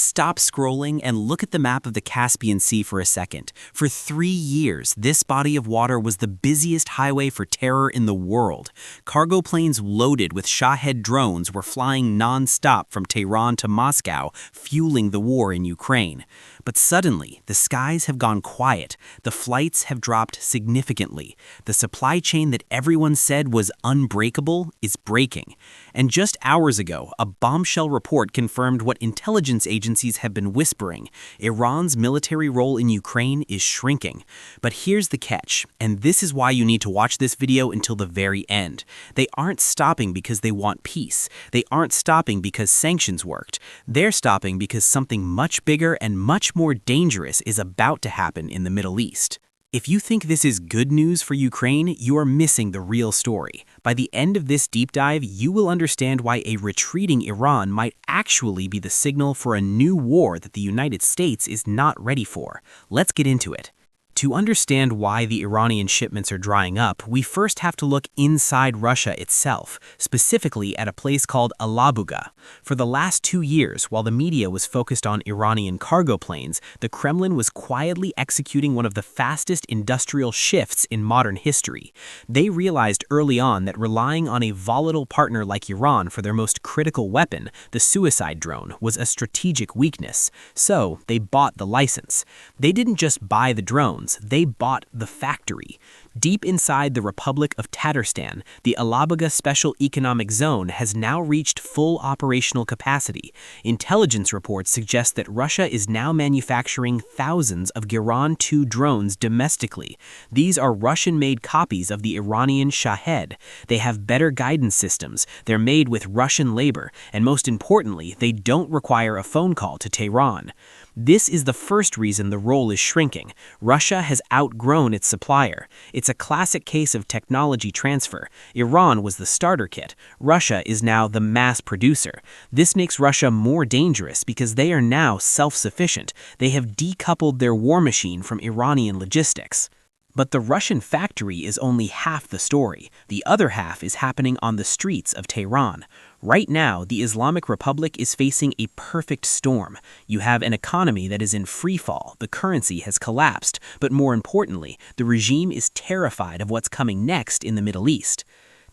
Stop scrolling and look at the map of the Caspian Sea for a second. For 3 years, this body of water was the busiest highway for terror in the world. Cargo planes loaded with Shahed drones were flying non-stop from Tehran to Moscow, fueling the war in Ukraine. But suddenly, the skies have gone quiet. The flights have dropped significantly. The supply chain that everyone said was unbreakable is breaking. And just hours ago, a bombshell report confirmed what intelligence agencies have been whispering. Iran's military role in Ukraine is shrinking. But here's the catch, and this is why you need to watch this video until the very end. They aren't stopping because they want peace. They aren't stopping because sanctions worked. They're stopping because something much bigger and much more dangerous is about to happen in the Middle East. If you think this is good news for Ukraine, you are missing the real story. By the end of this deep dive, you will understand why a retreating Iran might actually be the signal for a new war that the United States is not ready for. Let's get into it. To understand why the Iranian shipments are drying up, we first have to look inside Russia itself, specifically at a place called Alabuga. For the last 2 years, while the media was focused on Iranian cargo planes, the Kremlin was quietly executing one of the fastest industrial shifts in modern history. They realized early on that relying on a volatile partner like Iran for their most critical weapon, the suicide drone, was a strategic weakness. So they bought the license. They didn't just buy the drones, they bought the factory. Deep inside the Republic of Tatarstan, the Alabuga Special Economic Zone has now reached full operational capacity. Intelligence reports suggest that Russia is now manufacturing thousands of Giran-2 drones domestically. These are Russian-made copies of the Iranian Shahed. They have better guidance systems, they're made with Russian labor, and most importantly, they don't require a phone call to Tehran. This is the first reason the role is shrinking. Russia has outgrown its supplier. It's a classic case of technology transfer. Iran was the starter kit. Russia is now the mass producer. This makes Russia more dangerous because they are now self-sufficient. They have decoupled their war machine from Iranian logistics. But the Russian factory is only half the story. The other half is happening on the streets of Tehran. Right now, the Islamic Republic is facing a perfect storm. You have an economy that is in free fall, the currency has collapsed, but more importantly, the regime is terrified of what's coming next in the Middle East.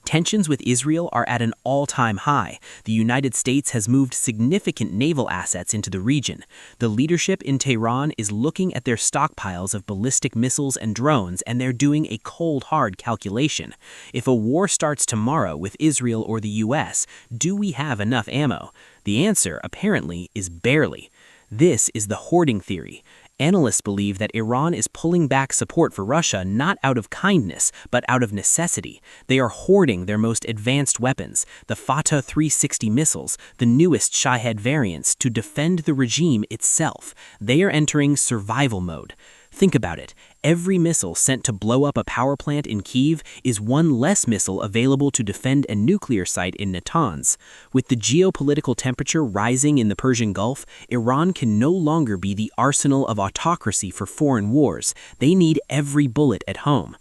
Tensions with Israel are at an all-time high. The United States has moved significant naval assets into the region. The leadership in Tehran is looking at their stockpiles of ballistic missiles and drones, and they're doing a cold, hard calculation. If a war starts tomorrow with Israel or the US, do we have enough ammo? The answer, apparently, is barely. This is the hoarding theory. Analysts believe that Iran is pulling back support for Russia not out of kindness, but out of necessity. They are hoarding their most advanced weapons, the Fatah 360 missiles, the newest Shahed variants, to defend the regime itself. They are entering survival mode. Think about it. Every missile sent to blow up a power plant in Kyiv is one less missile available to defend a nuclear site in Natanz. With the geopolitical temperature rising in the Persian Gulf, Iran can no longer be the arsenal of autocracy for foreign wars. They need every bullet at home.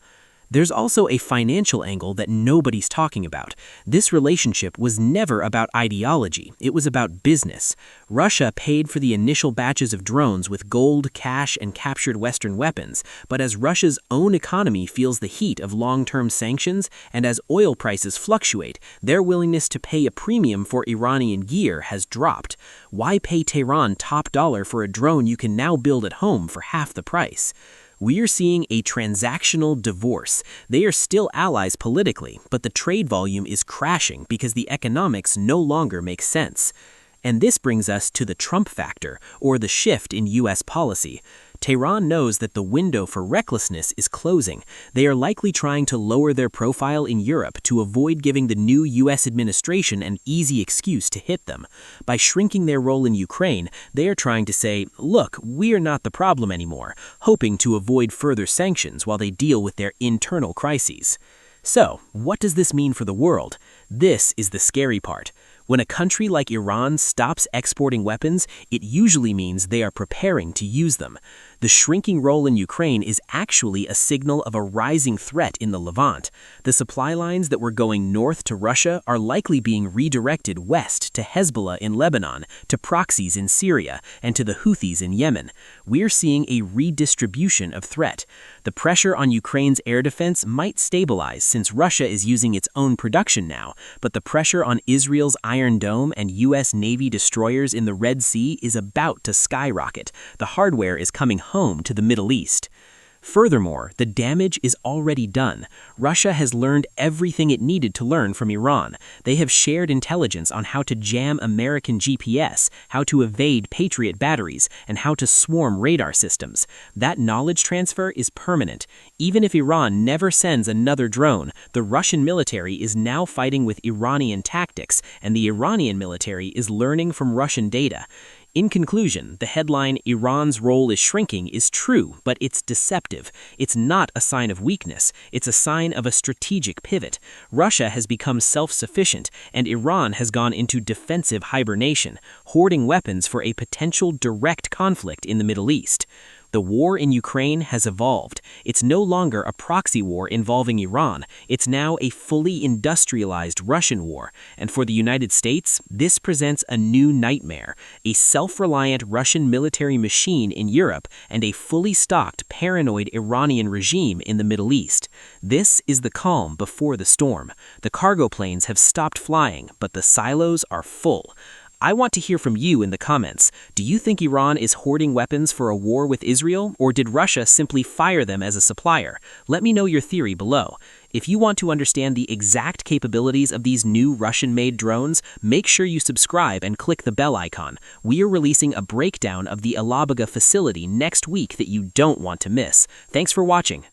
There's also a financial angle that nobody's talking about. This relationship was never about ideology, it was about business. Russia paid for the initial batches of drones with gold, cash, and captured Western weapons, but as Russia's own economy feels the heat of long-term sanctions, and as oil prices fluctuate, their willingness to pay a premium for Iranian gear has dropped. Why pay Tehran top dollar for a drone you can now build at home for half the price? We are seeing a transactional divorce. They are still allies politically, but the trade volume is crashing because the economics no longer make sense. And this brings us to the Trump factor, or the shift in US policy. Tehran knows that the window for recklessness is closing. They are likely trying to lower their profile in Europe to avoid giving the new US administration an easy excuse to hit them. By shrinking their role in Ukraine, they are trying to say, look, we are not the problem anymore, hoping to avoid further sanctions while they deal with their internal crises. So, what does this mean for the world? This is the scary part. When a country like Iran stops exporting weapons, it usually means they are preparing to use them. The shrinking role in Ukraine is actually a signal of a rising threat in the Levant. The supply lines that were going north to Russia are likely being redirected west to Hezbollah in Lebanon, to proxies in Syria, and to the Houthis in Yemen. We're seeing a redistribution of threat. The pressure on Ukraine's air defense might stabilize since Russia is using its own production now, but the pressure on Israel's Iron Dome and U.S. Navy destroyers in the Red Sea is about to skyrocket. The hardware is coming home to the Middle East. Furthermore, the damage is already done. Russia has learned everything it needed to learn from Iran. They have shared intelligence on how to jam American GPS, how to evade Patriot batteries, and how to swarm radar systems. That knowledge transfer is permanent. Even if Iran never sends another drone, the Russian military is now fighting with Iranian tactics, and the Iranian military is learning from Russian data. In conclusion, the headline, "Iran's role is shrinking," is true, but it's deceptive. It's not a sign of weakness. It's a sign of a strategic pivot. Russia has become self-sufficient, and Iran has gone into defensive hibernation, hoarding weapons for a potential direct conflict in the Middle East. The war in Ukraine has evolved. It's no longer a proxy war involving Iran. It's now a fully industrialized Russian war. And for the United States, this presents a new nightmare: a self-reliant Russian military machine in Europe and a fully stocked, paranoid Iranian regime in the Middle East. This is the calm before the storm. The cargo planes have stopped flying, but the silos are full. I want to hear from you in the comments. Do you think Iran is hoarding weapons for a war with Israel, or did Russia simply fire them as a supplier? Let me know your theory below. If you want to understand the exact capabilities of these new Russian-made drones, make sure you subscribe and click the bell icon. We are releasing a breakdown of the Alabuga facility next week that you don't want to miss. Thanks for watching.